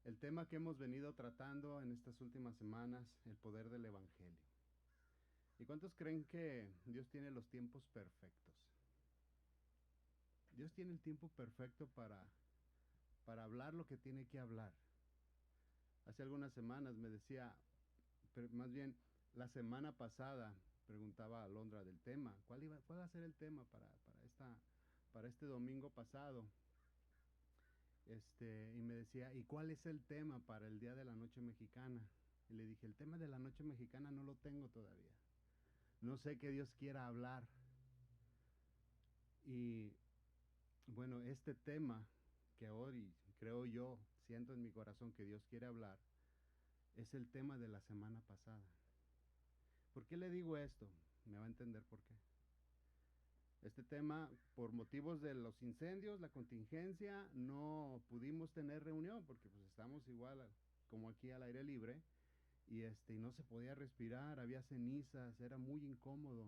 El tema que hemos venido tratando en estas últimas semanas, el poder del Evangelio. ¿Y cuántos creen que Dios tiene los tiempos perfectos? Dios tiene el tiempo perfecto para hablar lo que tiene que hablar. Hace algunas semanas me decía, más bien la semana pasada, preguntaba a Alondra del tema, ¿cuál va a ser el tema para este domingo pasado? Y me decía, ¿y cuál es el tema para el Día de la Noche Mexicana? Y le dije, el tema de la Noche Mexicana no lo tengo todavía. No sé qué Dios quiera hablar. Y bueno, este tema que hoy creo yo, siento en mi corazón que Dios quiere hablar, es el tema de la semana pasada. ¿Por qué le digo esto? Me va a entender por qué. Este tema, por motivos de los incendios, la contingencia, no pudimos tener reunión porque pues estamos igual como aquí al aire libre y no se podía respirar, había cenizas, era muy incómodo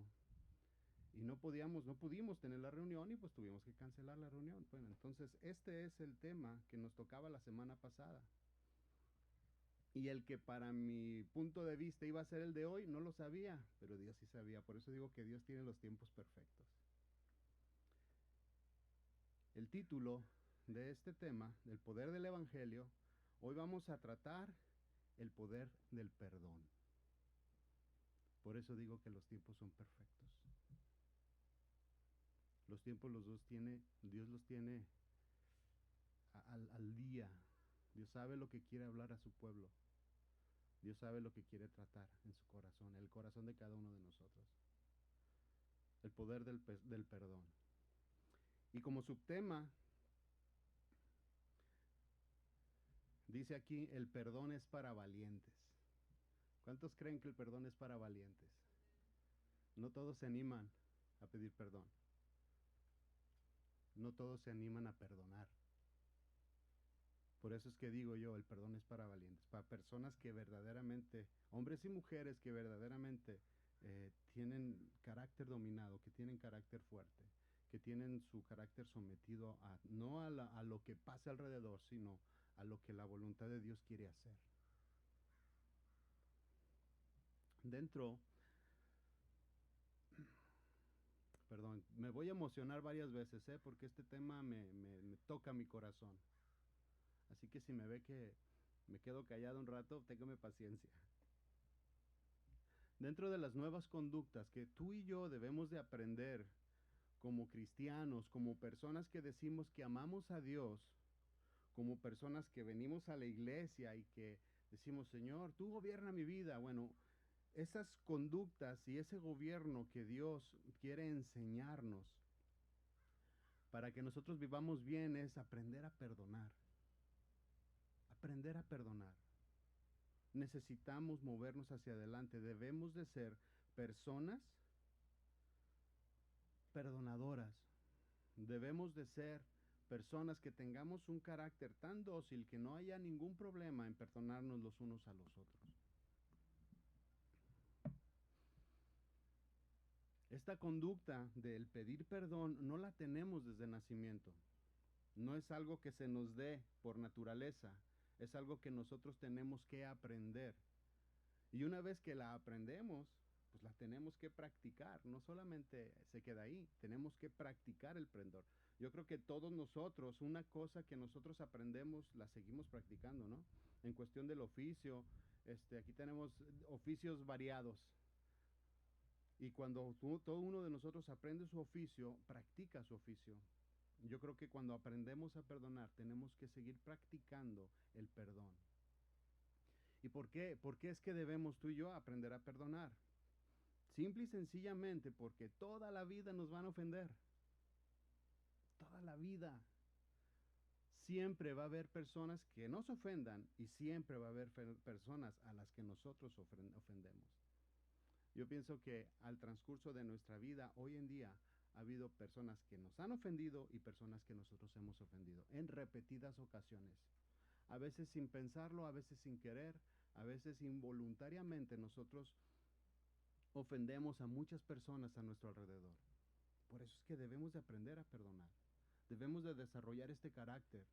y no pudimos tener la reunión y pues tuvimos que cancelar la reunión. Bueno, entonces este es el tema que nos tocaba la semana pasada. Y el que para mi punto de vista iba a ser el de hoy, no lo sabía, pero Dios sí sabía. Por eso digo que Dios tiene los tiempos perfectos. El título de este tema, del poder del Evangelio, hoy vamos a tratar el poder del perdón. Por eso digo que los tiempos son perfectos. Los tiempos Dios los tiene al día. Dios sabe lo que quiere hablar a su pueblo. Dios sabe lo que quiere tratar en su corazón, el corazón de cada uno de nosotros. El poder del perdón. Y como subtema, dice aquí, el perdón es para valientes. ¿Cuántos creen que el perdón es para valientes? No todos se animan a pedir perdón. No todos se animan a perdonar. Por eso es que digo yo, el perdón es para valientes, para personas que verdaderamente, hombres y mujeres que verdaderamente tienen carácter dominado, que tienen carácter fuerte, que tienen su carácter sometido no a lo que pasa alrededor, sino a lo que la voluntad de Dios quiere hacer. Dentro, perdón, me voy a emocionar varias veces, porque este tema me toca mi corazón. Así que si me ve que me quedo callado un rato, téngame paciencia. Dentro de las nuevas conductas que tú y yo debemos de aprender como cristianos, como personas que decimos que amamos a Dios, como personas que venimos a la iglesia y que decimos, Señor, tú gobierna mi vida. Bueno, esas conductas y ese gobierno que Dios quiere enseñarnos para que nosotros vivamos bien es aprender a perdonar. Aprender a perdonar. Necesitamos movernos hacia adelante. Debemos de ser personas perdonadoras. Debemos de ser personas que tengamos un carácter tan dócil que no haya ningún problema en perdonarnos los unos a los otros. Esta conducta del pedir perdón no la tenemos desde nacimiento. No es algo que se nos dé por naturaleza. Es algo que nosotros tenemos que aprender. Y una vez que la aprendemos, pues la tenemos que practicar. No solamente se queda ahí, tenemos que practicar el perdón. Yo creo que todos nosotros, una cosa que nosotros aprendemos, la seguimos practicando, ¿no? En cuestión del oficio, aquí tenemos oficios variados. Y cuando todo uno de nosotros aprende su oficio, practica su oficio. Yo creo que cuando aprendemos a perdonar, tenemos que seguir practicando el perdón. ¿Y por qué? ¿Por qué es que debemos tú y yo aprender a perdonar? Simple y sencillamente porque toda la vida nos van a ofender. Toda la vida. Siempre va a haber personas que nos ofendan y siempre va a haber personas a las que nosotros ofendemos. Yo pienso que al transcurso de nuestra vida, hoy en día, ha habido personas que nos han ofendido y personas que nosotros hemos ofendido en repetidas ocasiones. A veces sin pensarlo, a veces sin querer, a veces involuntariamente nosotros ofendemos a muchas personas a nuestro alrededor. Por eso es que debemos de aprender a perdonar. Debemos de desarrollar este carácter.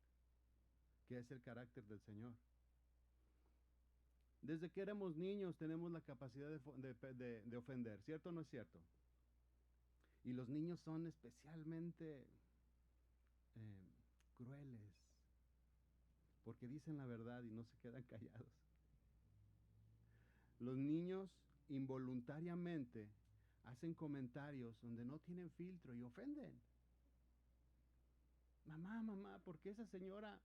que es el carácter del Señor. Desde que éramos niños tenemos la capacidad de ofender, ¿cierto o no es cierto? Y los niños son especialmente eh, crueles, porque dicen la verdad y no se quedan callados. Los niños involuntariamente hacen comentarios donde no tienen filtro y ofenden. Mamá, mamá, ¿por qué esa señora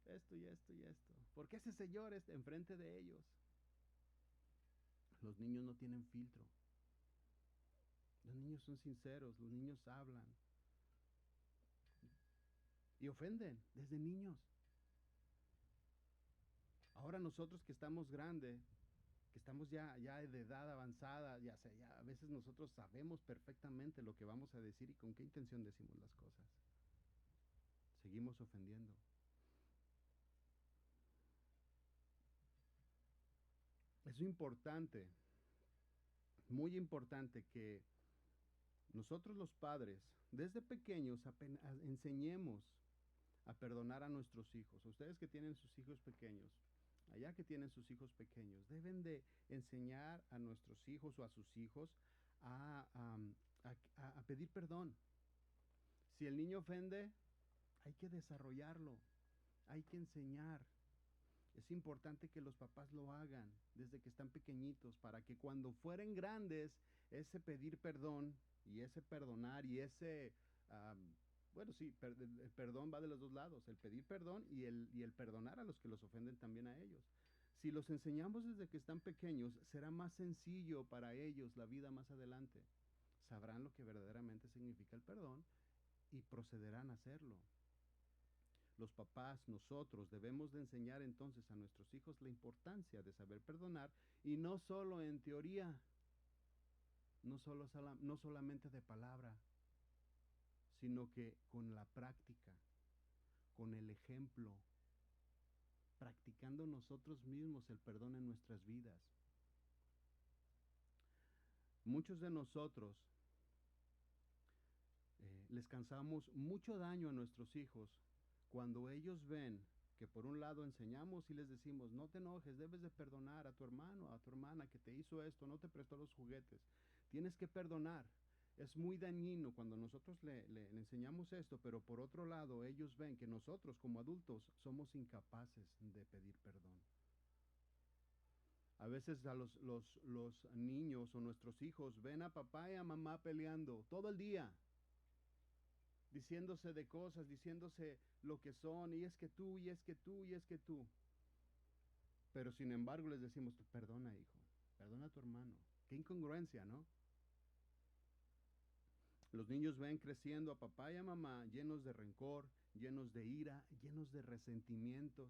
esto y esto y esto? ¿Por qué ese señor está enfrente de ellos? Los niños no tienen filtro. Los niños son sinceros, los niños hablan y ofenden desde niños. Ahora nosotros que estamos grandes, que estamos ya de edad avanzada, ya a veces nosotros sabemos perfectamente lo que vamos a decir y con qué intención decimos las cosas. Seguimos ofendiendo. Es importante, muy importante que nosotros los padres, desde pequeños, enseñemos a perdonar a nuestros hijos. Ustedes que tienen sus hijos pequeños, allá que tienen sus hijos pequeños, deben de enseñar a nuestros hijos o a sus hijos a, a pedir perdón. Si el niño ofende, hay que desarrollarlo, hay que enseñar. Es importante que los papás lo hagan desde que están pequeñitos para que cuando fueren grandes, ese pedir perdón y ese perdonar y ese, bueno, sí, el perdón va de los dos lados, el pedir perdón y el perdonar a los que los ofenden también a ellos. Si los enseñamos desde que están pequeños, será más sencillo para ellos la vida más adelante. Sabrán lo que verdaderamente significa el perdón y procederán a hacerlo. Los papás, nosotros, debemos de enseñar entonces a nuestros hijos la importancia de saber perdonar y no solo en teoría, no solamente de palabra, sino que con la práctica, con el ejemplo, practicando nosotros mismos el perdón en nuestras vidas. Muchos de nosotros les causamos mucho daño a nuestros hijos cuando ellos ven que por un lado enseñamos y les decimos, no te enojes, debes de perdonar a tu hermano, a tu hermana que te hizo esto, no te prestó los juguetes, tienes que perdonar. Es muy dañino cuando nosotros le enseñamos esto, pero por otro lado ellos ven que nosotros como adultos somos incapaces de pedir perdón. A veces a los niños o nuestros hijos ven a papá y a mamá peleando todo el día, diciéndose de cosas, diciéndose lo que son, y es que tú, y es que tú, y es que tú. Pero sin embargo les decimos, perdona hijo, perdona a tu hermano. Qué incongruencia, ¿no? Los niños ven creciendo a papá y a mamá llenos de rencor, llenos de ira, llenos de resentimientos.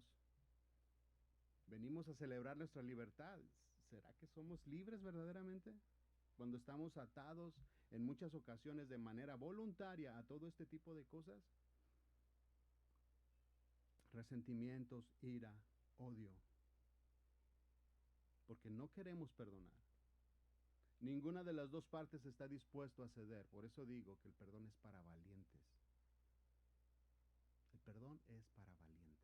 Venimos a celebrar nuestra libertad. ¿Será que somos libres verdaderamente? Cuando estamos atados en muchas ocasiones de manera voluntaria a todo este tipo de cosas. Resentimientos, ira, odio. Porque no queremos perdonar. Ninguna de las dos partes está dispuesto a ceder. Por eso digo que el perdón es para valientes. El perdón es para valientes.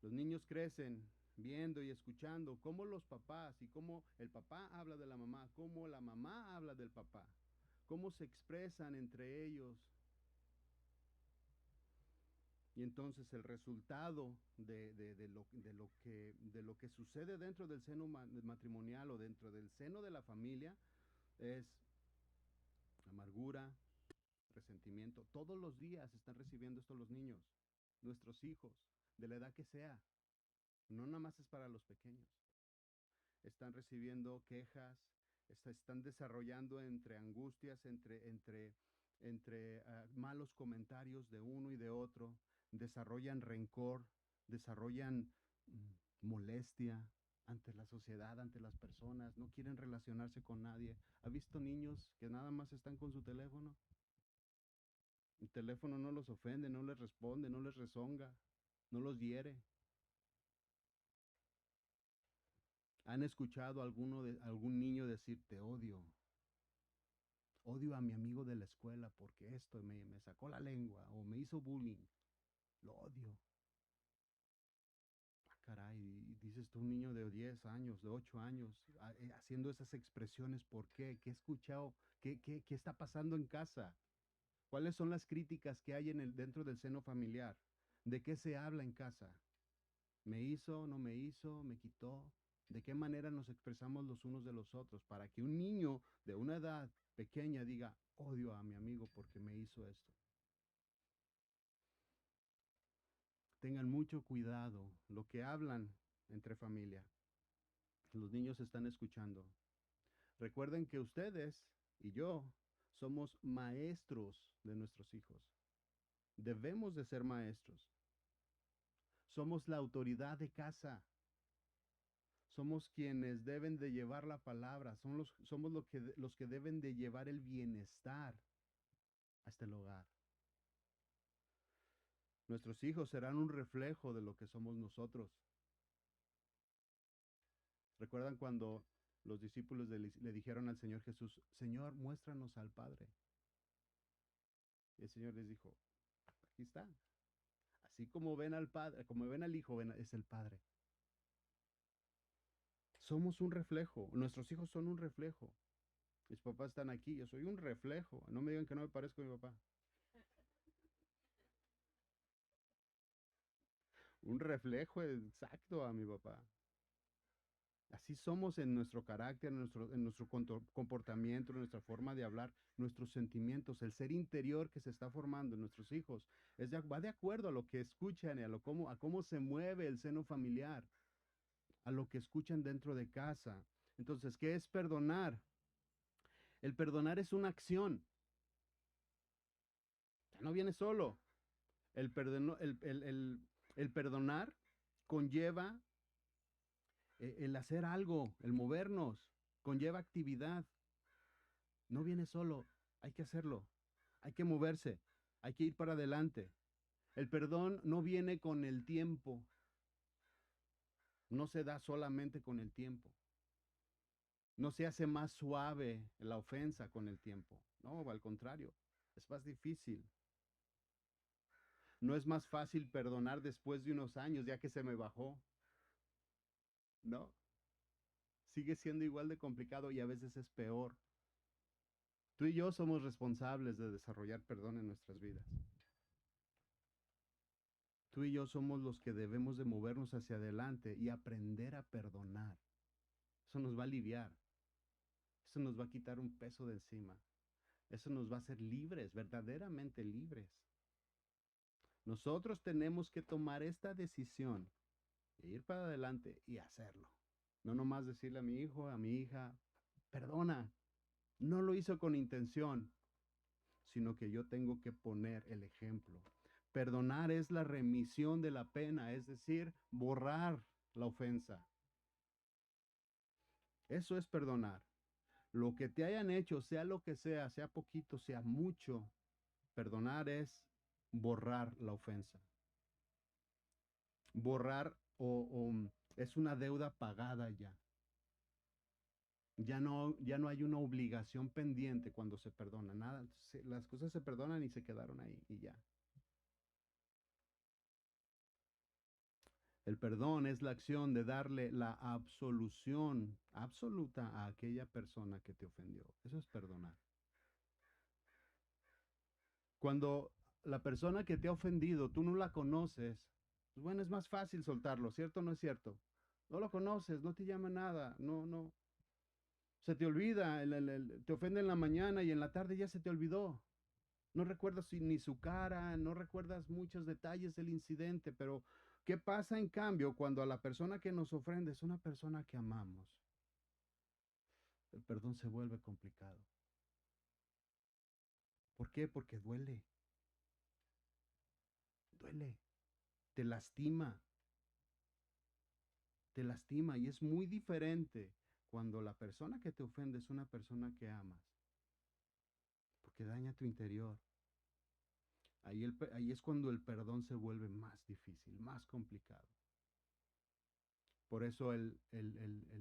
Los niños crecen viendo y escuchando cómo los papás y cómo el papá habla de la mamá, cómo la mamá habla del papá, cómo se expresan entre ellos. Y entonces el resultado de lo que sucede dentro del seno matrimonial o dentro del seno de la familia es amargura, resentimiento. Todos los días están recibiendo esto los niños, nuestros hijos, de la edad que sea. No nada más es para los pequeños. Están recibiendo quejas, están desarrollando entre angustias, entre malos comentarios de uno y de otro, desarrollan rencor, desarrollan molestia ante la sociedad, ante las personas, no quieren relacionarse con nadie. ¿Ha visto niños que nada más están con su teléfono? El teléfono no los ofende, no les responde, no les rezonga, no los hiere. ¿Han escuchado algún niño decir te odio? Odio a mi amigo de la escuela porque esto me sacó la lengua o me hizo bullying. lo odio. Ah, caray, y dices tú, un niño de 10 años, de 8 años, haciendo esas expresiones, ¿por qué? ¿Qué he escuchado? ¿Qué está pasando en casa? ¿Cuáles son las críticas que hay dentro del seno familiar? ¿De qué se habla en casa? ¿Me hizo, no me hizo, me quitó? ¿De qué manera nos expresamos los unos de los otros? Para que un niño de una edad pequeña diga, odio a mi amigo porque me hizo esto. Tengan mucho cuidado lo que hablan entre familia. Los niños están escuchando. Recuerden que ustedes y yo somos maestros de nuestros hijos. Debemos de ser maestros. Somos la autoridad de casa. Somos quienes deben de llevar la palabra. Somos los que deben de llevar el bienestar hasta el hogar. Nuestros hijos serán un reflejo de lo que somos nosotros. ¿Recuerdan cuando los discípulos le dijeron al Señor Jesús, Señor, muéstranos al Padre? Y el Señor les dijo, aquí está. Así como ven al Padre, como ven al Hijo, es el Padre. Somos un reflejo. Nuestros hijos son un reflejo. Mis papás están aquí, yo soy un reflejo. No me digan que no me parezco a mi papá. Un reflejo exacto a mi papá. Así somos en nuestro carácter, en nuestro comportamiento, en nuestra forma de hablar, nuestros sentimientos, el ser interior que se está formando en nuestros hijos, va de acuerdo a lo que escuchan y a cómo se mueve el seno familiar, a lo que escuchan dentro de casa. Entonces, ¿qué es perdonar? El perdonar es una acción, ya no viene solo. El perdonar conlleva el hacer algo, el movernos, conlleva actividad. No viene solo, hay que hacerlo, hay que moverse, hay que ir para adelante. El perdón no viene con el tiempo, no se da solamente con el tiempo. No se hace más suave la ofensa con el tiempo. No, al contrario, es más difícil. No es más fácil perdonar después de unos años, ya que se me bajó. No, sigue siendo igual de complicado y a veces es peor. Tú y yo somos responsables de desarrollar perdón en nuestras vidas. Tú y yo somos los que debemos de movernos hacia adelante y aprender a perdonar. Eso nos va a aliviar. Eso nos va a quitar un peso de encima. Eso nos va a hacer libres, verdaderamente libres. Nosotros tenemos que tomar esta decisión de ir para adelante y hacerlo. No nomás decirle a mi hijo, a mi hija, perdona. No lo hizo con intención, sino que yo tengo que poner el ejemplo. Perdonar es la remisión de la pena, es decir, borrar la ofensa. Eso es perdonar. Lo que te hayan hecho, sea lo que sea poquito, sea mucho, perdonar es borrar la ofensa. Borrar es una deuda pagada ya. Ya no hay una obligación pendiente cuando se perdona. Nada, las cosas se perdonan y se quedaron ahí y ya. El perdón es la acción de darle la absolución absoluta a aquella persona que te ofendió. Eso es perdonar. Cuando la persona que te ha ofendido, tú no la conoces, pues bueno, es más fácil soltarlo, ¿cierto o no es cierto? No lo conoces, no te llama nada, no. Se te olvida, te ofende en la mañana y en la tarde ya se te olvidó. No recuerdas ni su cara, no recuerdas muchos detalles del incidente, pero ¿qué pasa en cambio cuando a la persona que nos ofende es una persona que amamos? El perdón se vuelve complicado. ¿Por qué? Porque duele, duele, te lastima, te lastima y es muy diferente cuando la persona que te ofende es una persona que amas, porque daña tu interior. Ahí es cuando el perdón se vuelve más difícil, más complicado. Por eso el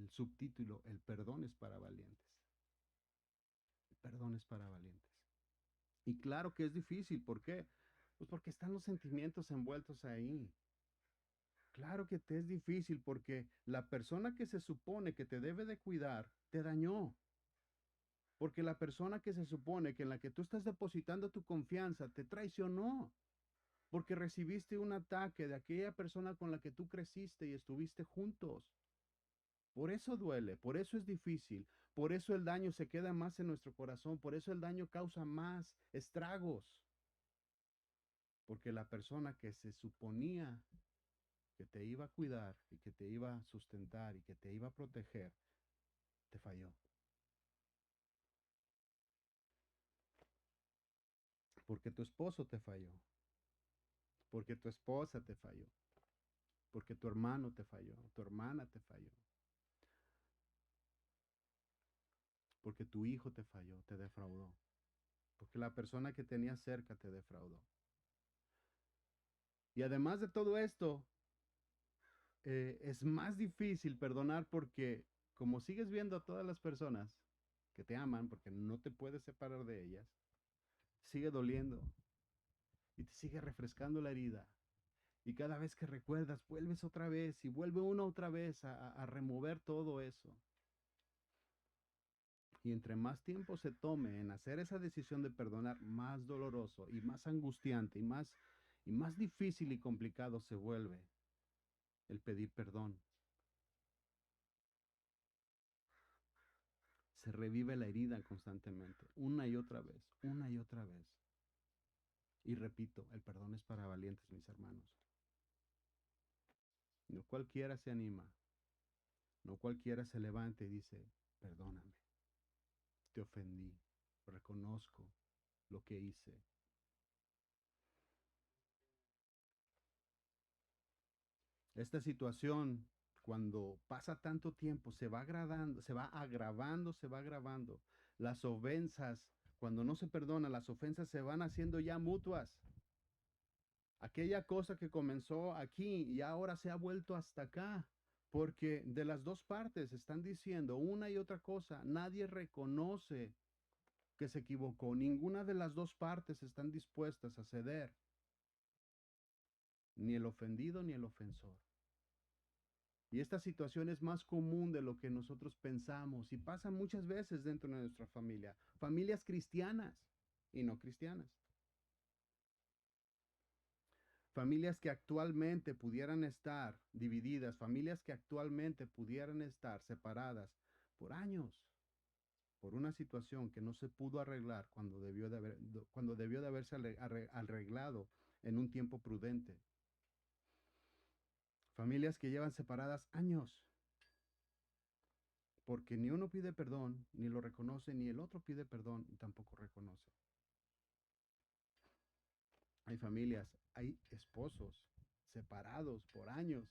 subtítulo, el perdón es para valientes. El perdón es para valientes. Y claro que es difícil, ¿por qué? Pues porque están los sentimientos envueltos ahí. Claro que te es difícil porque la persona que se supone que te debe de cuidar te dañó. Porque la persona que se supone que en la que tú estás depositando tu confianza te traicionó. Porque recibiste un ataque de aquella persona con la que tú creciste y estuviste juntos. Por eso duele, por eso es difícil, por eso el daño se queda más en nuestro corazón, por eso el daño causa más estragos. Porque la persona que se suponía que te iba a cuidar y que te iba a sustentar y que te iba a proteger, te falló. Porque tu esposo te falló, porque tu esposa te falló, porque tu hermano te falló, tu hermana te falló, porque tu hijo te falló, te defraudó, porque la persona que tenías cerca te defraudó. Y además de todo esto, es más difícil perdonar porque como sigues viendo a todas las personas que te aman, porque no te puedes separar de ellas, sigue doliendo y te sigue refrescando la herida. Y cada vez que recuerdas, vuelves otra vez y vuelve uno otra vez a remover todo eso. Y entre más tiempo se tome en hacer esa decisión de perdonar, más doloroso y más angustiante y más difícil y complicado se vuelve el pedir perdón. Se revive la herida constantemente, una y otra vez, una y otra vez. Y repito, el perdón es para valientes, mis hermanos. No cualquiera se anima, no cualquiera se levanta y dice, perdóname, te ofendí, reconozco lo que hice. Esta situación, cuando pasa tanto tiempo, se va agravando, se va agravando, se va agravando. Las ofensas, cuando no se perdona, las ofensas se van haciendo ya mutuas. Aquella cosa que comenzó aquí y ahora se ha vuelto hasta acá, porque de las dos partes están diciendo una y otra cosa. Nadie reconoce que se equivocó. Ninguna de las dos partes están dispuestas a ceder, ni el ofendido ni el ofensor. Y esta situación es más común de lo que nosotros pensamos y pasa muchas veces dentro de nuestra familia, familias cristianas y no cristianas. Familias que actualmente pudieran estar divididas, familias que actualmente pudieran estar separadas por años, por una situación que no se pudo arreglar cuando debió de haberse arreglado en un tiempo prudente. Familias que llevan separadas años, porque ni uno pide perdón, ni lo reconoce, ni el otro pide perdón y tampoco reconoce. Hay familias, hay esposos separados por años,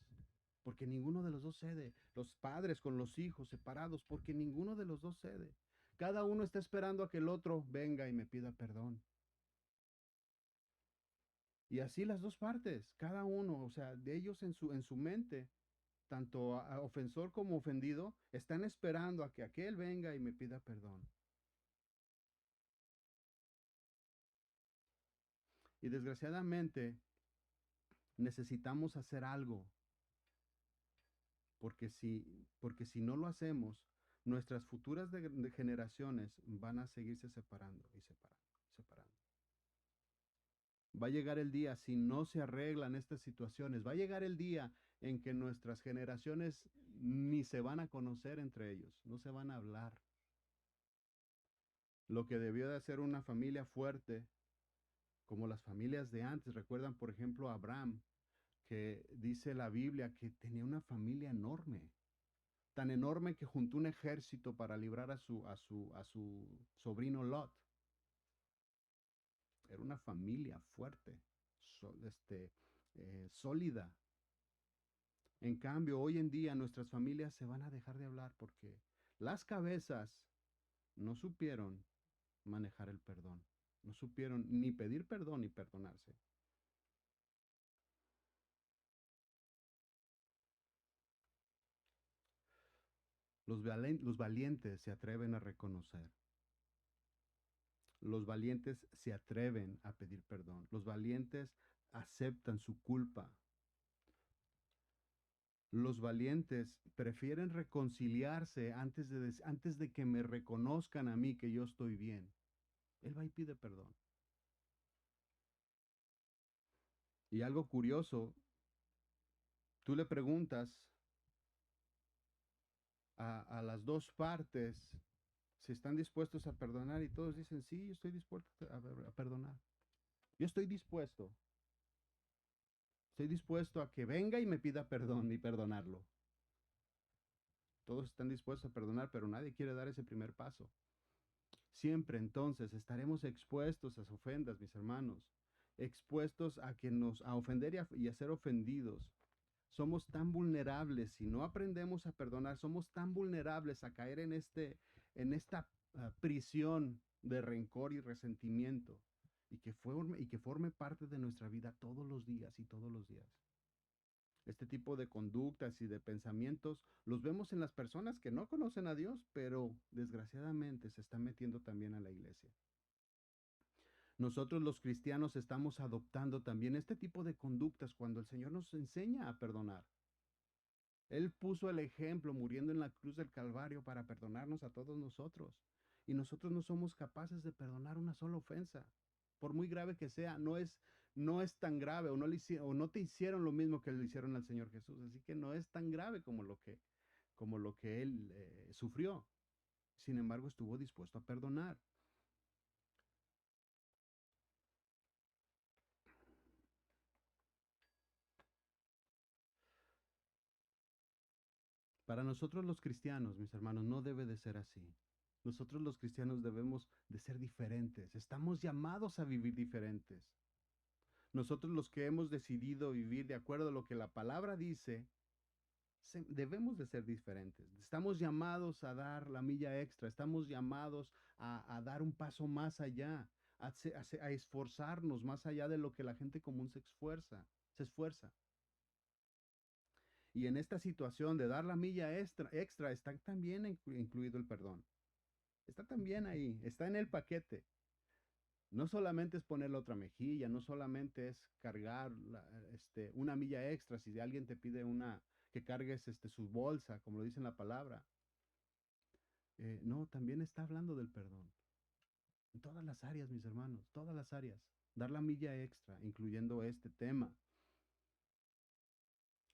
porque ninguno de los dos cede. Los padres con los hijos separados, porque ninguno de los dos cede. Cada uno está esperando a que el otro venga y me pida perdón. Y así las dos partes, cada uno, o sea, de ellos en su mente, tanto a ofensor como ofendido, están esperando a que aquel venga y me pida perdón. Y desgraciadamente necesitamos hacer algo porque si no lo hacemos, nuestras futuras de generaciones van a seguirse separando y separando, separando. Va a llegar el día, si no se arreglan estas situaciones, va a llegar el día en que nuestras generaciones ni se van a conocer entre ellos, no se van a hablar. Lo que debió de ser una familia fuerte, como las familias de antes, recuerdan por ejemplo a Abraham, que dice la Biblia que tenía una familia enorme, tan enorme que juntó un ejército para librar a su sobrino Lot. Era una familia fuerte, sólida. En cambio, hoy en día nuestras familias se van a dejar de hablar porque las cabezas no supieron manejar el perdón, no supieron ni pedir perdón ni perdonarse. Los valientes se atreven a reconocer. Los valientes se atreven a pedir perdón. Los valientes aceptan su culpa. Los valientes prefieren reconciliarse antes de que me reconozcan a mí que yo estoy bien. Él va y pide perdón. Y algo curioso, tú le preguntas a las dos partes si están dispuestos a perdonar y todos dicen, sí, yo estoy dispuesto a perdonar. Yo estoy dispuesto. Estoy dispuesto a que venga y me pida perdón y perdonarlo. Todos están dispuestos a perdonar, pero nadie quiere dar ese primer paso. Siempre entonces estaremos expuestos a ofendas, mis hermanos, expuestos a que a ofender y a ser ofendidos. Somos tan vulnerables, si no aprendemos a perdonar, somos tan vulnerables a caer en esta prisión de rencor y resentimiento y que forme parte de nuestra vida todos los días y todos los días. Este tipo de conductas y de pensamientos los vemos en las personas que no conocen a Dios, pero desgraciadamente se están metiendo también a la iglesia. Nosotros los cristianos estamos adoptando también este tipo de conductas cuando el Señor nos enseña a perdonar. Él puso el ejemplo muriendo en la cruz del Calvario para perdonarnos a todos nosotros. Y nosotros no somos capaces de perdonar una sola ofensa. Por muy grave que sea, no es tan grave o no te hicieron lo mismo que le hicieron al Señor Jesús. Así que no es tan grave como lo que Él sufrió. Sin embargo, estuvo dispuesto a perdonar. Para nosotros los cristianos, mis hermanos, no debe de ser así. Nosotros los cristianos debemos de ser diferentes. Estamos llamados a vivir diferentes. Nosotros los que hemos decidido vivir de acuerdo a lo que la palabra dice, debemos de ser diferentes. Estamos llamados a dar la milla extra. Estamos llamados a dar un paso más allá, a esforzarnos más allá de lo que la gente común se esfuerza. Y en esta situación de dar la milla extra está también incluido el perdón. Está también ahí, está en el paquete. No solamente es poner la otra mejilla, no solamente es cargar una milla extra si alguien te pide que cargues su bolsa, como lo dice en la palabra. No, también está hablando del perdón. En todas las áreas, mis hermanos, todas las áreas. Dar la milla extra, incluyendo este tema.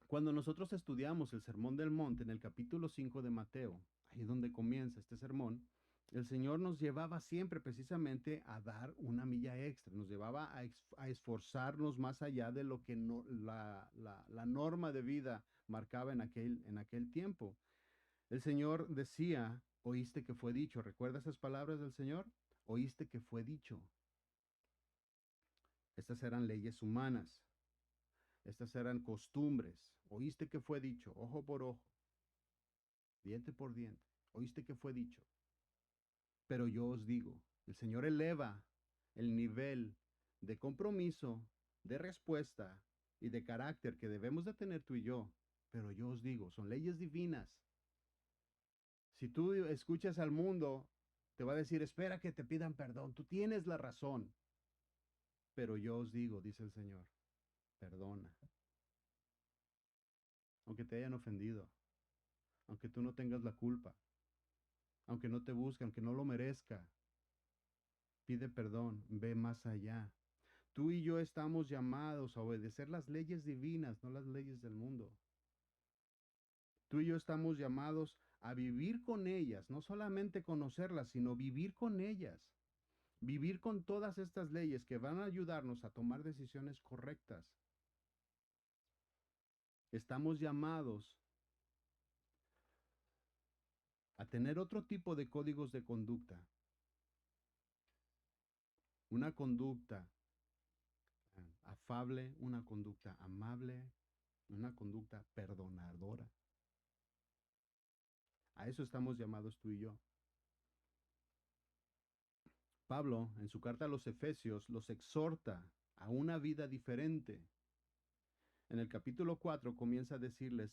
Cuando nosotros estudiamos el Sermón del Monte en el capítulo 5 de Mateo, ahí es donde comienza este sermón, el Señor nos llevaba siempre precisamente a dar una milla extra, nos llevaba a esforzarnos más allá de lo que la norma de vida marcaba en aquel tiempo. El Señor decía, oíste que fue dicho. ¿Recuerda esas palabras del Señor? Oíste que fue dicho. Estas eran leyes humanas. Estas eran costumbres. Oíste que fue dicho, ojo por ojo, diente por diente. Oíste que fue dicho. Pero yo os digo, el Señor eleva el nivel de compromiso, de respuesta y de carácter que debemos de tener tú y yo. Pero yo os digo, son leyes divinas. Si tú escuchas al mundo, te va a decir, espera que te pidan perdón. Tú tienes la razón. Pero yo os digo, dice el Señor, perdona. Aunque te hayan ofendido, aunque tú no tengas la culpa, aunque no te busque, aunque no lo merezca, pide perdón, ve más allá. Tú y yo estamos llamados a obedecer las leyes divinas, no las leyes del mundo. Tú y yo estamos llamados a vivir con ellas, no solamente conocerlas, sino vivir con ellas. Vivir con todas estas leyes que van a ayudarnos a tomar decisiones correctas. Estamos llamados a tener otro tipo de códigos de conducta. Una conducta afable, una conducta amable, una conducta perdonadora. A eso estamos llamados tú y yo. Pablo, en su carta a los Efesios, los exhorta a una vida diferente. En el capítulo 4 comienza a decirles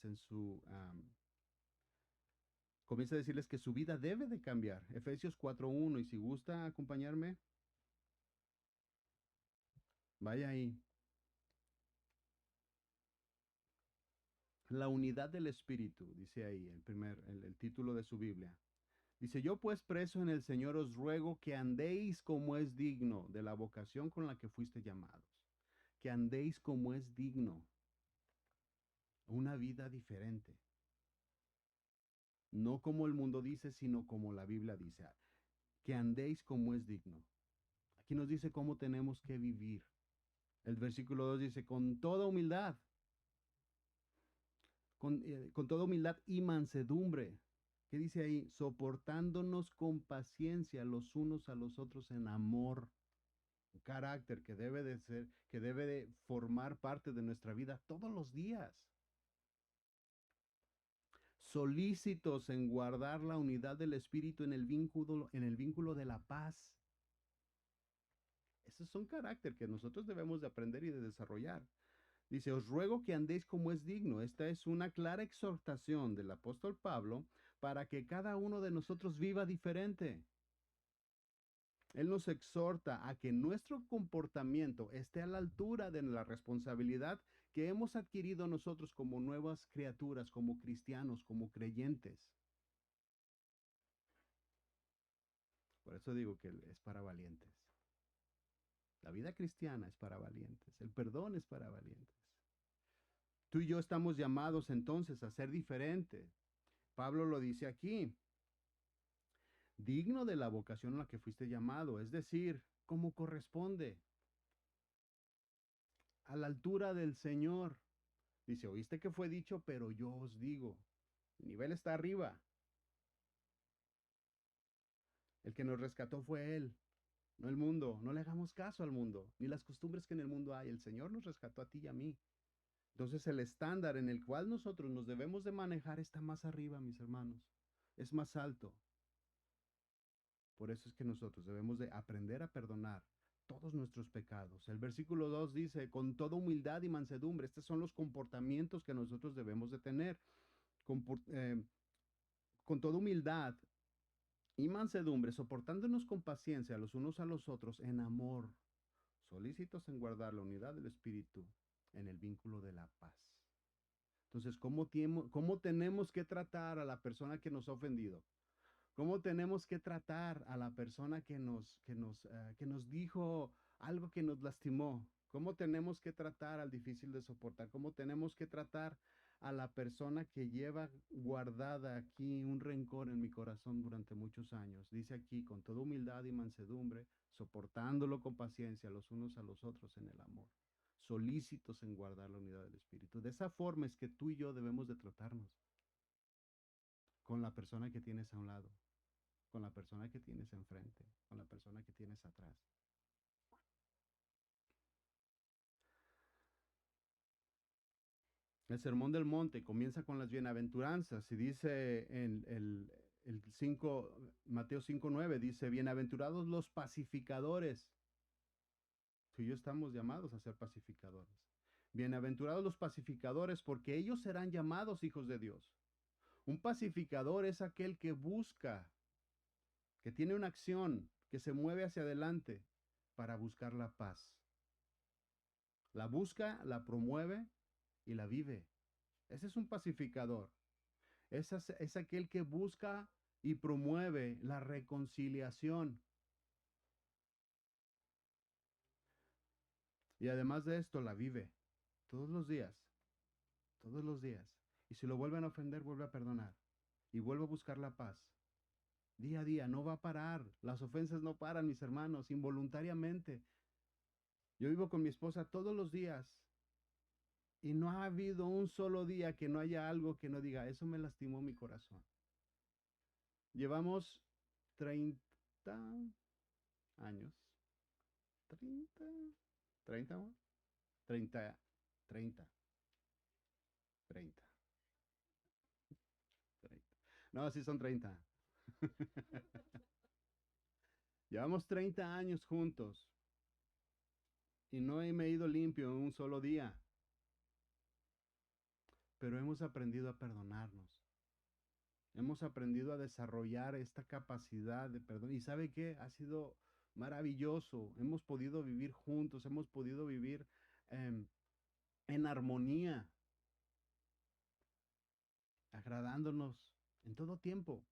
que su vida debe de cambiar. Efesios 4:1, y si gusta acompañarme, Vaya ahí. La unidad del Espíritu, dice ahí el título de su Biblia. Dice, yo pues preso en el Señor os ruego que andéis como es digno de la vocación con la que fuiste llamados. Que andéis como es digno, una vida diferente. No como el mundo dice, sino como la Biblia dice. Que andéis como es digno. Aquí nos dice cómo tenemos que vivir. El versículo 2 dice, con toda humildad, con toda humildad y mansedumbre. ¿Qué dice ahí? Soportándonos con paciencia los unos a los otros en amor. Un carácter que debe de ser, que debe de formar parte de nuestra vida todos los días. Solícitos en guardar la unidad del Espíritu en el vínculo de la paz. Ese es un carácter que nosotros debemos de aprender y de desarrollar. Dice, os ruego que andéis como es digno. Esta es una clara exhortación del apóstol Pablo para que cada uno de nosotros viva diferente. Él nos exhorta a que nuestro comportamiento esté a la altura de la responsabilidad que hemos adquirido nosotros como nuevas criaturas, como cristianos, como creyentes. Por eso digo que es para valientes. La vida cristiana es para valientes. El perdón es para valientes. Tú y yo estamos llamados entonces a ser diferentes. Pablo lo dice aquí, digno de la vocación a la que fuiste llamado, es decir, como corresponde, a la altura del Señor. Dice, oíste que fue dicho, pero yo os digo, el nivel está arriba. El que nos rescató fue Él, no el mundo. No le hagamos caso al mundo, ni las costumbres que en el mundo hay. El Señor nos rescató a ti y a mí. Entonces el estándar en el cual nosotros nos debemos de manejar está más arriba, mis hermanos. Es más alto. Por eso es que nosotros debemos de aprender a perdonar todos nuestros pecados. El versículo 2 dice, con toda humildad y mansedumbre. Estos son los comportamientos que nosotros debemos de tener. Con toda humildad y mansedumbre, soportándonos con paciencia los unos a los otros en amor, solícitos en guardar la unidad del Espíritu en el vínculo de la paz. Entonces, ¿cómo tenemos que tratar a la persona que nos ha ofendido? ¿Cómo tenemos que tratar a la persona que nos dijo algo que nos lastimó? ¿Cómo tenemos que tratar al difícil de soportar? ¿Cómo tenemos que tratar a la persona que lleva guardada aquí un rencor en mi corazón durante muchos años? Dice aquí, con toda humildad y mansedumbre, soportándolo con paciencia los unos a los otros en el amor, solícitos en guardar la unidad del Espíritu. De esa forma es que tú y yo debemos de tratarnos con la persona que tienes a un lado, con la persona que tienes enfrente, con la persona que tienes atrás. El Sermón del Monte comienza con las bienaventuranzas y dice en el 5, Mateo 5:9, dice, bienaventurados los pacificadores. Tú y yo estamos llamados a ser pacificadores. Bienaventurados los pacificadores, porque ellos serán llamados hijos de Dios. Un pacificador es aquel que busca, que tiene una acción, que se mueve hacia adelante para buscar la paz. La busca, la promueve y la vive. Ese es un pacificador. Es aquel que busca y promueve la reconciliación. Y además de esto, la vive todos los días, todos los días. Y si lo vuelven a ofender, vuelve a perdonar. Y vuelve a buscar la paz. Día a día, no va a parar. Las ofensas no paran, mis hermanos, involuntariamente. Yo vivo con mi esposa todos los días. Y no ha habido un solo día que no haya algo que no diga, eso me lastimó mi corazón. Llevamos 30 años. 30, 30, amor. 30, 30, 30, 30. No, sí son 30. Llevamos 30 años juntos y no me he ido limpio en un solo día, pero hemos aprendido a perdonarnos. Hemos aprendido a desarrollar esta capacidad de perdón. ¿Y sabe qué? Ha sido maravilloso. Hemos podido vivir juntos, hemos podido vivir em, en armonía, agradándonos en todo tiempo,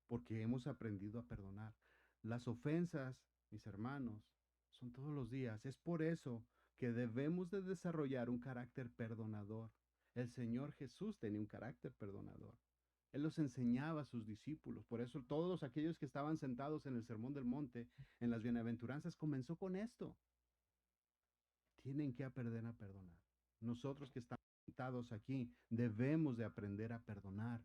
porque hemos aprendido a perdonar. Las ofensas, mis hermanos, son todos los días. Es por eso que debemos de desarrollar un carácter perdonador. El Señor Jesús tenía un carácter perdonador. Él los enseñaba a sus discípulos. Por eso todos aquellos que estaban sentados en el Sermón del Monte, en las bienaventuranzas, comenzó con esto. Tienen que aprender a perdonar. Nosotros que estamos sentados aquí debemos de aprender a perdonar.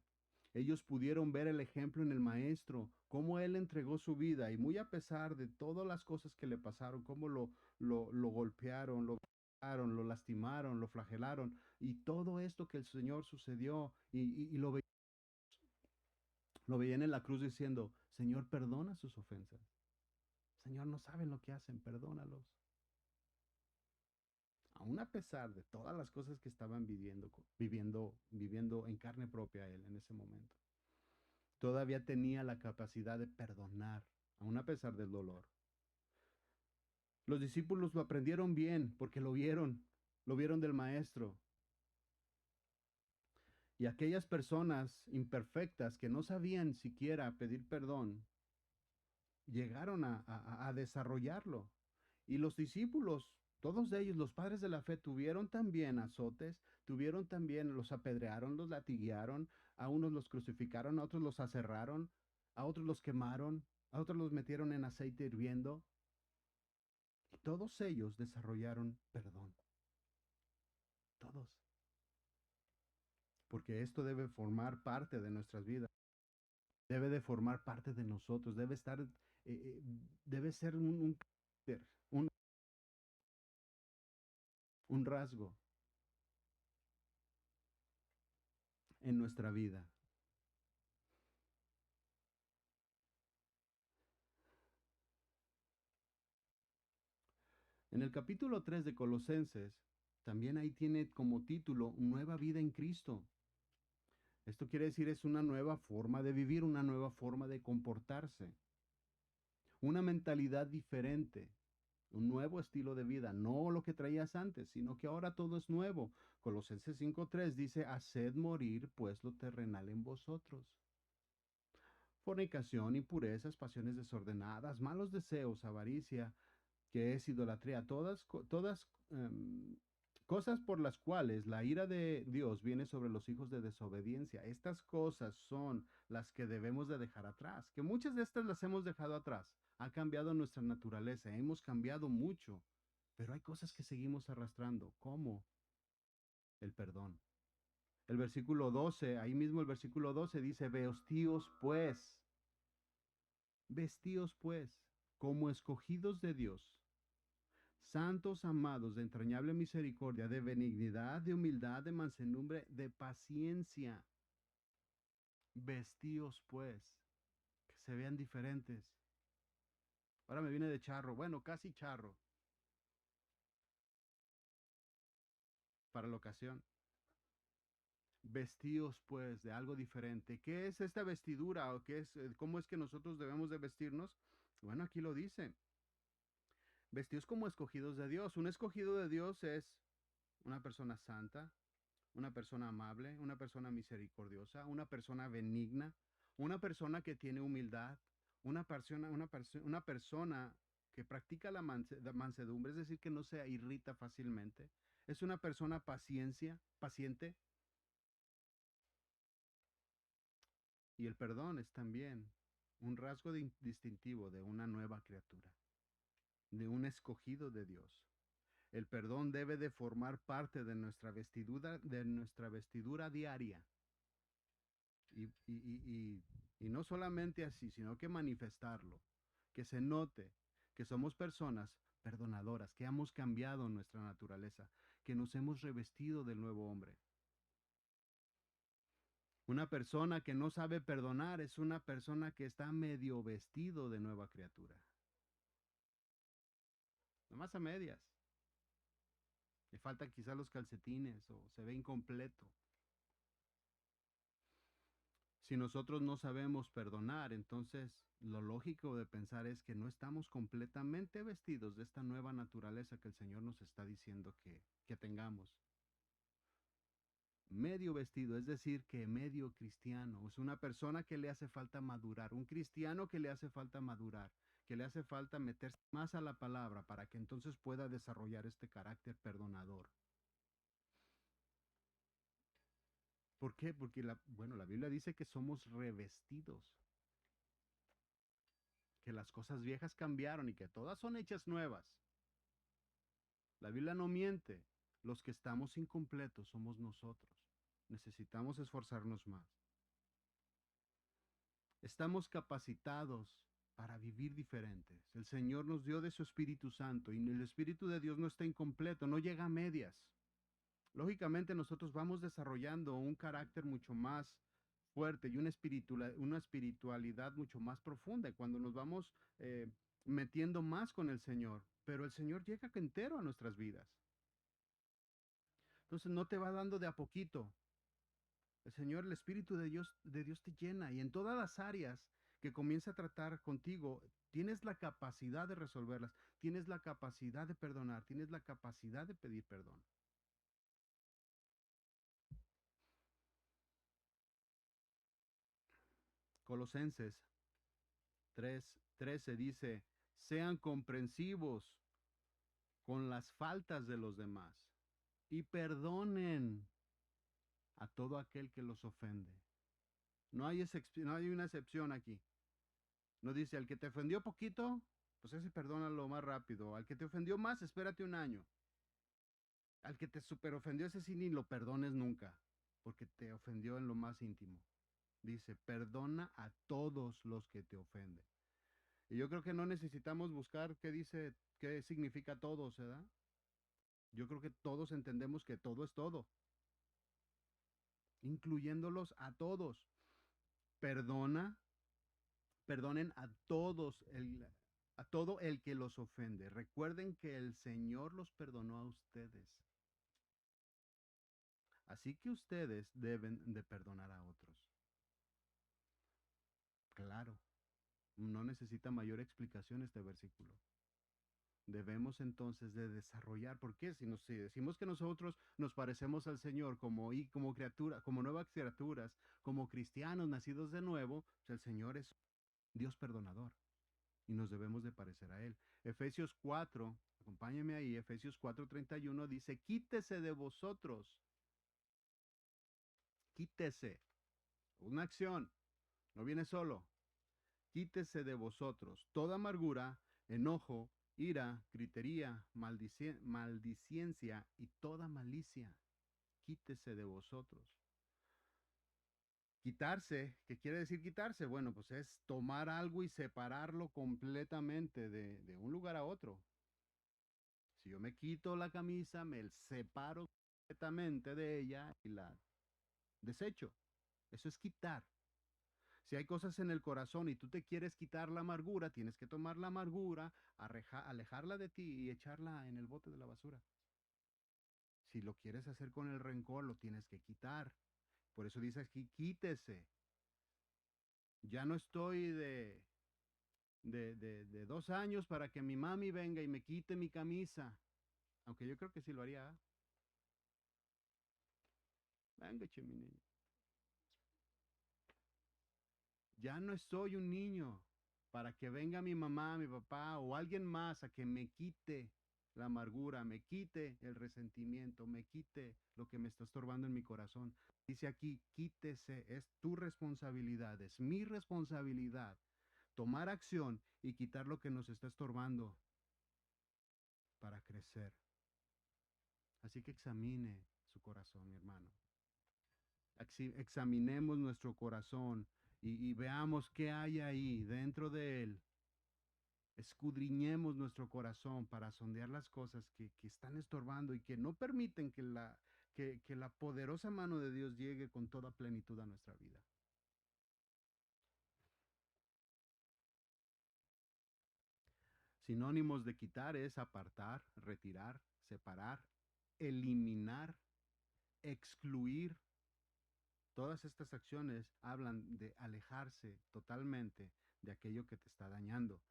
Ellos pudieron ver el ejemplo en el maestro, cómo él entregó su vida y muy a pesar de todas las cosas que le pasaron, cómo lo golpearon, lo lastimaron, lo flagelaron y todo esto que el Señor sucedió y lo veían en la cruz diciendo, Señor, perdona sus ofensas. Señor, no saben lo que hacen, perdónalos. Aún a pesar de todas las cosas que estaban viviendo en carne propia él en ese momento, todavía tenía la capacidad de perdonar, aún a pesar del dolor. Los discípulos lo aprendieron bien porque lo vieron del maestro. Y aquellas personas imperfectas que no sabían siquiera pedir perdón, llegaron a desarrollarlo. Y los discípulos, todos ellos, los padres de la fe, tuvieron también azotes, tuvieron también, los apedrearon, los latiguearon, a unos los crucificaron, a otros los aserraron, a otros los quemaron, a otros los metieron en aceite hirviendo. Y todos ellos desarrollaron perdón. Todos. Porque esto debe formar parte de nuestras vidas. Debe de formar parte de nosotros. Debe estar, debe ser un, un rasgo en nuestra vida. En el capítulo 3 de Colosenses, también ahí tiene como título Nueva vida en Cristo. Esto quiere decir es una nueva forma de vivir, una nueva forma de comportarse, una mentalidad diferente, un nuevo estilo de vida, no lo que traías antes, sino que ahora todo es nuevo. Colosenses 5:3 dice, haced morir pues lo terrenal en vosotros. Fornicación, impurezas, pasiones desordenadas, malos deseos, avaricia, que es idolatría, cosas por las cuales la ira de Dios viene sobre los hijos de desobediencia. Estas cosas son las que debemos de dejar atrás, que muchas de estas las hemos dejado atrás. Ha cambiado nuestra naturaleza, hemos cambiado mucho, pero hay cosas que seguimos arrastrando, como el perdón. El versículo 12, ahí mismo el versículo 12 dice, vestíos pues, como escogidos de Dios, santos amados de entrañable misericordia, de benignidad, de humildad, de mansedumbre, de paciencia. Vestíos pues, que se vean diferentes. Ahora me viene de charro, bueno, casi charro, para la ocasión. Vestíos pues de algo diferente. ¿Qué es esta vestidura o qué es, cómo es que nosotros debemos de vestirnos? Bueno, aquí lo dice. Vestíos como escogidos de Dios. Un escogido de Dios es una persona santa, una persona amable, una persona misericordiosa, una persona benigna, una persona que tiene humildad, una persona que practica la mansedumbre, es decir, que no se irrita fácilmente, es una persona paciente, y el perdón es también un rasgo distintivo de una nueva criatura, de un escogido de Dios. El perdón debe de formar parte de nuestra vestidura diaria. Y, y, y, y no solamente así, sino que manifestarlo, que se note que somos personas perdonadoras, que hemos cambiado nuestra naturaleza, que nos hemos revestido del nuevo hombre. Una persona que no sabe perdonar es una persona que está medio vestido de nueva criatura. Nomás a medias. Le faltan quizás los calcetines o se ve incompleto. Si nosotros no sabemos perdonar, entonces lo lógico de pensar es que no estamos completamente vestidos de esta nueva naturaleza que el Señor nos está diciendo que tengamos. Medio vestido, es decir, que medio cristiano, es una persona que le hace falta madurar, un cristiano que le hace falta madurar, que le hace falta meterse más a la palabra para que entonces pueda desarrollar este carácter perdonador. ¿Por qué? Porque la Biblia dice que somos revestidos, que las cosas viejas cambiaron y que todas son hechas nuevas. La Biblia no miente. Los que estamos incompletos somos nosotros. Necesitamos esforzarnos más. Estamos capacitados para vivir diferentes. El Señor nos dio de su Espíritu Santo y el Espíritu de Dios no está incompleto, no llega a medias. Lógicamente nosotros vamos desarrollando un carácter mucho más fuerte y una espiritualidad mucho más profunda cuando nos vamos metiendo más con el Señor. Pero el Señor llega entero a nuestras vidas. Entonces no te va dando de a poquito. El Señor, el Espíritu de Dios te llena y en todas las áreas que comienza a tratar contigo, tienes la capacidad de resolverlas, tienes la capacidad de perdonar, tienes la capacidad de pedir perdón. Colosenses 3:13 dice, sean comprensivos con las faltas de los demás y perdonen a todo aquel que los ofende. No hay una excepción aquí. No dice, al que te ofendió poquito, pues ese perdónalo más rápido. Al que te ofendió más, espérate un año. Al que te super ofendió, ese sí ni lo perdones nunca, porque te ofendió en lo más íntimo. Dice, perdona a todos los que te ofenden. Y yo creo que no necesitamos buscar qué dice, qué significa todos, ¿verdad? Yo creo que todos entendemos que todo es todo, incluyéndolos a todos. Perdona, perdonen a todo el que los ofende. Recuerden que el Señor los perdonó a ustedes. Así que ustedes deben de perdonar a otros. Claro, no necesita mayor explicación este versículo. Debemos entonces de desarrollar, porque si decimos que nosotros nos parecemos al Señor como criatura, como nuevas criaturas, como cristianos nacidos de nuevo, pues el Señor es Dios perdonador y nos debemos de parecer a Él. Efesios 4, acompáñenme ahí, Efesios 4:31 dice, quítese de vosotros, quítese, una acción, no viene solo, quítese de vosotros toda amargura, enojo, ira, gritería, maldiciencia y toda malicia. Quítese de vosotros. Quitarse, ¿qué quiere decir quitarse? Bueno, pues es tomar algo y separarlo completamente de un lugar a otro. Si yo me quito la camisa, me separo completamente de ella y la desecho. Eso es quitar. Si hay cosas en el corazón y tú te quieres quitar la amargura, tienes que tomar la amargura, alejarla de ti y echarla en el bote de la basura. Si lo quieres hacer con el rencor, lo tienes que quitar. Por eso dice aquí, quítese. Ya no estoy de 2 años para que mi mami venga y me quite mi camisa. Aunque yo creo que sí lo haría. Venga, che, mi niño. Ya no soy un niño para que venga mi mamá, mi papá o alguien más a que me quite la amargura, me quite el resentimiento, me quite lo que me está estorbando en mi corazón. Dice aquí, quítese, es tu responsabilidad, es mi responsabilidad tomar acción y quitar lo que nos está estorbando para crecer. Así que examine su corazón, mi hermano. Examinemos nuestro corazón y veamos qué hay ahí dentro de él. Escudriñemos nuestro corazón para sondear las cosas que están estorbando y que no permiten que la poderosa mano de Dios llegue con toda plenitud a nuestra vida. Sinónimos de quitar es apartar, retirar, separar, eliminar, excluir, Todas estas acciones hablan de alejarse totalmente de aquello que te está dañando.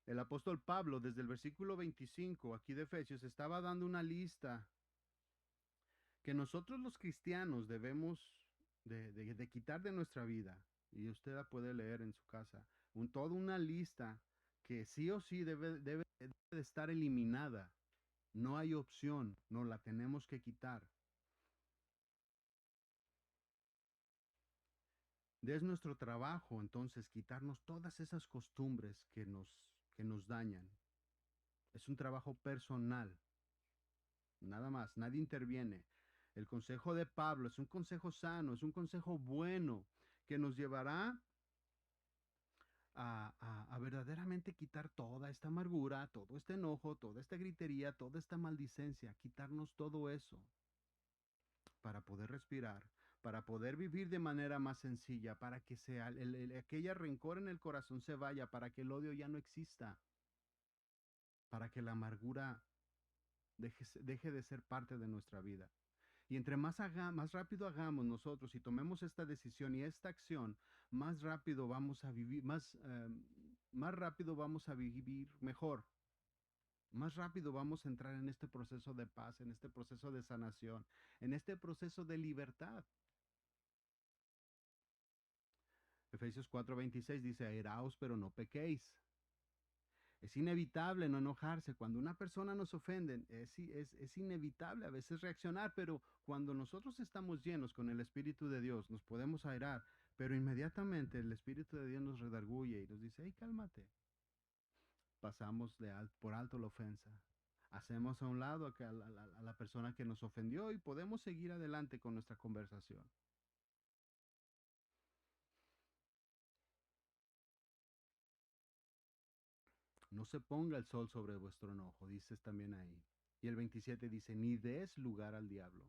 El apóstol Pablo, desde el versículo 25 aquí de Efesios, estaba dando una lista que nosotros los cristianos debemos de quitar de nuestra vida. Y usted la puede leer en su casa. Toda una lista que sí o sí debe de estar eliminada. No hay opción, no la tenemos que quitar. Es nuestro trabajo entonces quitarnos todas esas costumbres que nos dañan. Es un trabajo personal, nada más, nadie interviene. El consejo de Pablo es un consejo sano, es un consejo bueno que nos llevará a verdaderamente quitar toda esta amargura, todo este enojo, toda esta gritería, toda esta maldicencia, quitarnos todo eso para poder respirar, para poder vivir de manera más sencilla, para que sea aquella rencor en el corazón se vaya, para que el odio ya no exista, para que la amargura deje de ser parte de nuestra vida. Y entre más rápido hagamos nosotros y tomemos esta decisión y esta acción, más rápido vamos a vivir, más rápido vamos a vivir mejor. Más rápido vamos a entrar en este proceso de paz, en este proceso de sanación, en este proceso de libertad. Efesios 4:26 dice, airaos pero no pequéis. Es inevitable no enojarse. Cuando una persona nos ofende, es inevitable a veces reaccionar, pero cuando nosotros estamos llenos con el Espíritu de Dios, nos podemos airar, pero inmediatamente el Espíritu de Dios nos redarguye y nos dice, hey, cálmate. Pasamos por alto la ofensa. Hacemos a un lado a la persona que nos ofendió y podemos seguir adelante con nuestra conversación. No se ponga el sol sobre vuestro enojo, dices también ahí. Y el 27 dice, ni des lugar al diablo.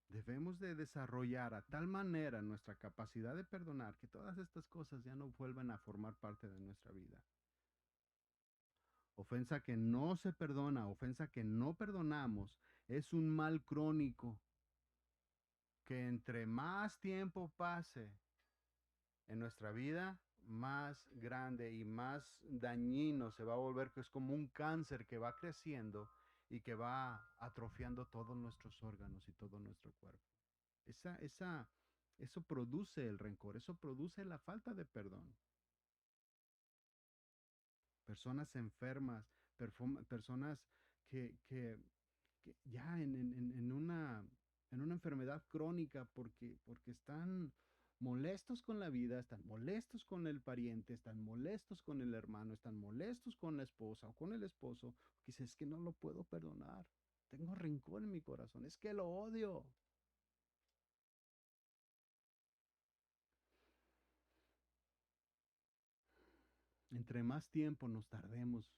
Debemos de desarrollar a tal manera nuestra capacidad de perdonar que todas estas cosas ya no vuelvan a formar parte de nuestra vida. Ofensa que no se perdona, ofensa que no perdonamos, es un mal crónico que entre más tiempo pase en nuestra vida, más grande y más dañino se va a volver, que es como un cáncer que va creciendo y que va atrofiando todos nuestros órganos y todo nuestro cuerpo. Eso produce el rencor, eso produce la falta de perdón. Personas enfermas, personas que ya en una enfermedad crónica porque están molestos con la vida, están molestos con el pariente, están molestos con el hermano, están molestos con la esposa o con el esposo, que dice, es que no lo puedo perdonar, tengo rencor en mi corazón, es que lo odio. Entre más tiempo nos tardemos,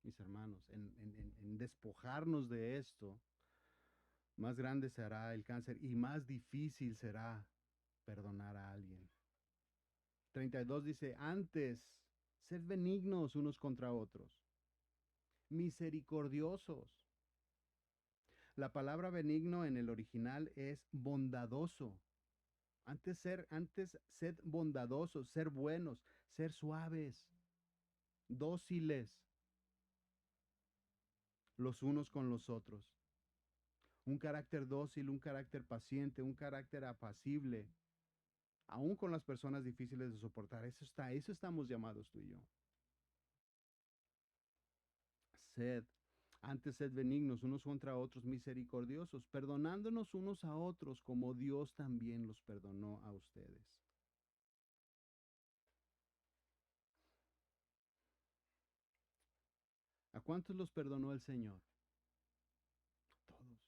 mis hermanos, en despojarnos de esto, más grande será el cáncer y más difícil será perdonar a alguien. 32 dice, antes, sed benignos unos contra otros, misericordiosos. La palabra benigno en el original es bondadoso. Antes sed bondadosos, ser buenos, ser suaves, dóciles los unos con los otros. Un carácter dócil, un carácter paciente, un carácter apacible, aún con las personas difíciles de soportar. Eso estamos llamados tú y yo. Sed, antes sed benignos unos contra otros, misericordiosos, perdonándonos unos a otros como Dios también los perdonó a ustedes. ¿A cuántos los perdonó el Señor? Todos.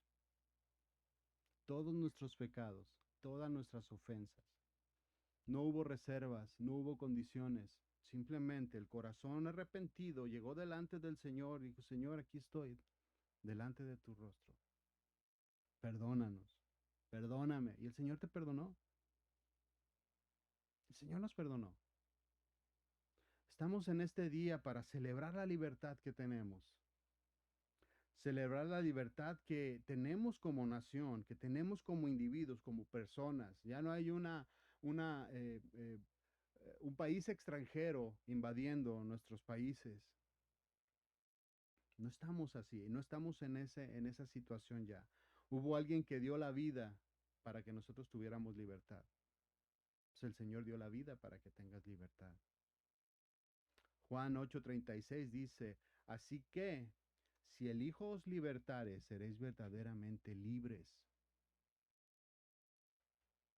Todos nuestros pecados, todas nuestras ofensas. No hubo reservas, no hubo condiciones. Simplemente el corazón arrepentido llegó delante del Señor y dijo, Señor, aquí estoy, delante de tu rostro. Perdónanos, perdóname. Y el Señor te perdonó. El Señor nos perdonó. Estamos en este día para celebrar la libertad que tenemos. celebrar la libertad que tenemos como nación, que tenemos como individuos, como personas. Ya no hay una, un país extranjero invadiendo nuestros países. No estamos así, no estamos en esa situación ya. Hubo alguien que dio la vida para que nosotros tuviéramos libertad. Pues el Señor dio la vida para que tengas libertad. Juan 8:36 dice, así que si el Hijo os libertare, seréis verdaderamente libres.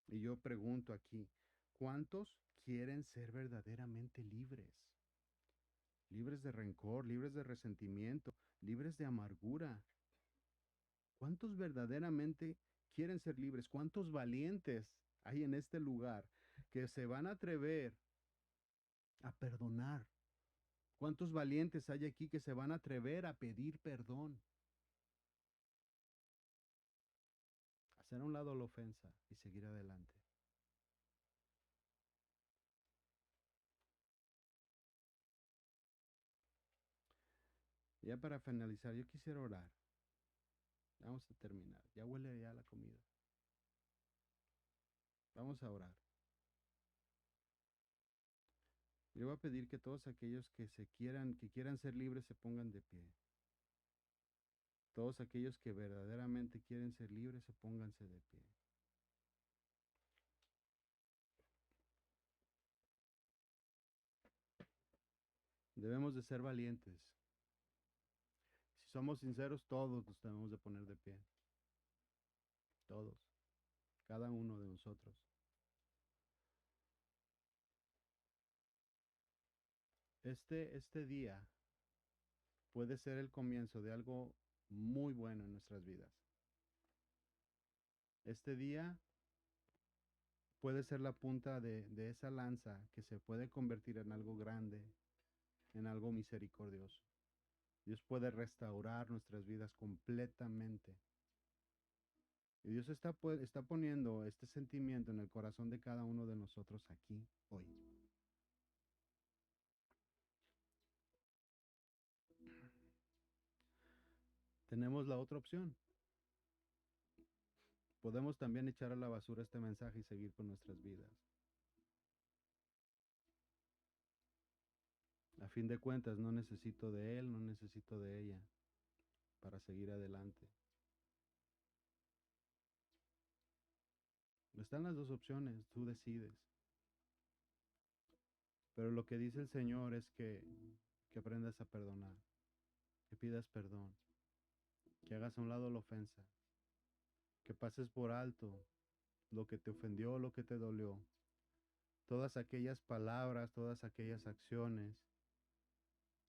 Y yo pregunto aquí, ¿cuántos quieren ser verdaderamente libres? Libres de rencor, libres de resentimiento, libres de amargura. ¿Cuántos verdaderamente quieren ser libres? ¿Cuántos valientes hay en este lugar que se van a atrever a perdonar? ¿Cuántos valientes hay aquí que se van a atrever a pedir perdón? Hacer a un lado la ofensa y seguir adelante. Ya para finalizar, yo quisiera orar. Vamos a terminar. Ya huele ya la comida. Vamos a orar. Yo voy a pedir que todos aquellos que quieran ser libres, se pongan de pie. Todos aquellos que verdaderamente quieren ser libres, se pónganse de pie. Debemos de ser valientes. Si somos sinceros, todos nos debemos de poner de pie. Todos. Cada uno de nosotros. Este día puede ser el comienzo de algo muy bueno en nuestras vidas. Este día puede ser la punta de esa lanza que se puede convertir en algo grande, en algo misericordioso. Dios puede restaurar nuestras vidas completamente. Y Dios está poniendo este sentimiento en el corazón de cada uno de nosotros aquí, hoy. Tenemos la otra opción. Podemos también echar a la basura este mensaje y seguir con nuestras vidas. A fin de cuentas, no necesito de él, no necesito de ella para seguir adelante. Están las dos opciones, tú decides. Pero lo que dice el Señor es que aprendas a perdonar, que pidas perdón, que hagas a un lado la ofensa, que pases por alto lo que te ofendió, lo que te dolió, todas aquellas palabras, todas aquellas acciones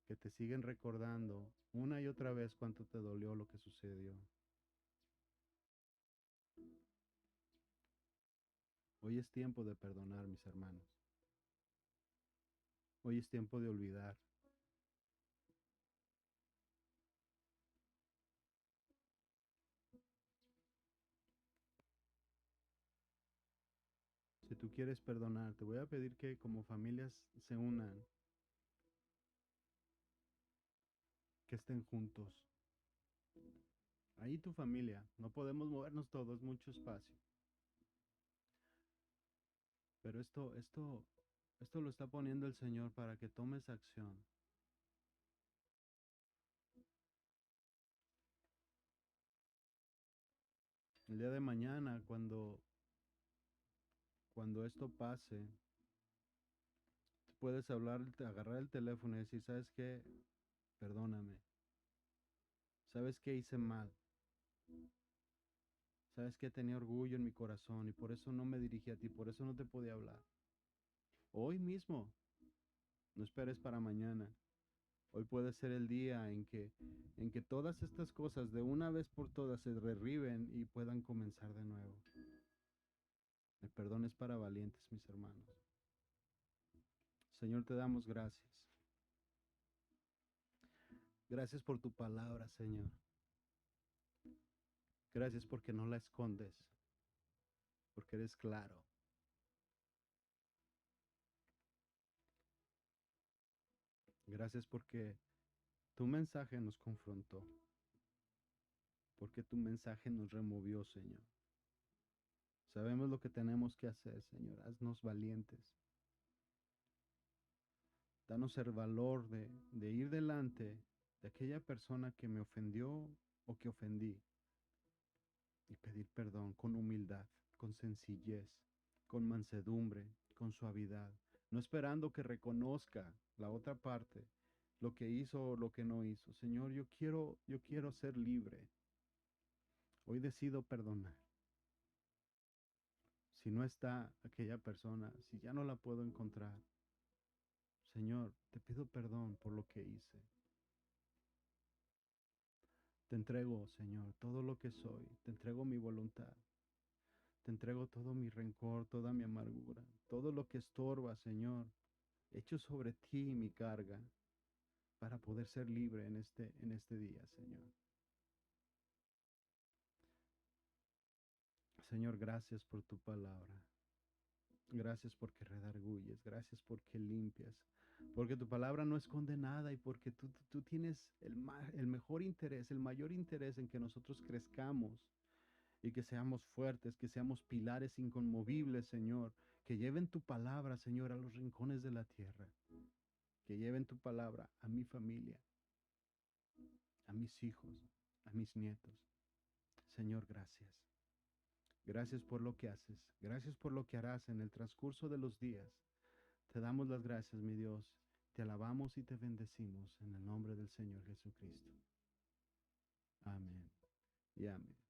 que te siguen recordando una y otra vez cuánto te dolió lo que sucedió. Hoy es tiempo de perdonar, mis hermanos. Hoy es tiempo de olvidar. Si tú quieres perdonar, te voy a pedir que como familias se unan, que estén juntos. Ahí tu familia, no podemos movernos todos, mucho espacio. Pero esto lo está poniendo el Señor para que tomes acción. El día de mañana, cuando esto pase, puedes agarrar el teléfono y decir, ¿sabes qué? Perdóname. ¿Sabes qué hice mal? ¿Sabes qué? Tenía orgullo en mi corazón y por eso no me dirigí a ti, por eso no te podía hablar. Hoy mismo, no esperes para mañana. Hoy puede ser el día en que todas estas cosas de una vez por todas se derriben y puedan comenzar de nuevo. El perdón es para valientes, mis hermanos. Señor, te damos gracias. Gracias por tu palabra, Señor. Gracias porque no la escondes, porque eres claro. Gracias porque tu mensaje nos confrontó. porque tu mensaje nos removió, Señor. Sabemos lo que tenemos que hacer, Señor. Haznos valientes. Danos el valor de ir delante de aquella persona que me ofendió o que ofendí y pedir perdón con humildad, con sencillez, con mansedumbre, con suavidad, no esperando que reconozca la otra parte lo que hizo o lo que no hizo. Señor, yo quiero ser libre. Hoy decido perdonar. Si no está aquella persona, si ya no la puedo encontrar, Señor, te pido perdón por lo que hice. Te entrego, Señor, todo lo que soy. Te entrego mi voluntad. Te entrego todo mi rencor, toda mi amargura, todo lo que estorba, Señor. Echo sobre ti mi carga para poder ser libre en este día, Señor. Señor, gracias por tu palabra. Gracias porque redarguyes. Gracias porque limpias. Porque tu palabra no es condenada y porque tú tienes el mejor interés, el mayor interés en que nosotros crezcamos y que seamos fuertes, que seamos pilares inconmovibles, Señor, que lleven tu palabra, Señor, a los rincones de la tierra, que lleven tu palabra a mi familia, a mis hijos, a mis nietos. Señor, gracias. Gracias por lo que haces, gracias por lo que harás en el transcurso de los días. Te damos las gracias, mi Dios, te alabamos y te bendecimos en el nombre del Señor Jesucristo. Amén y amén.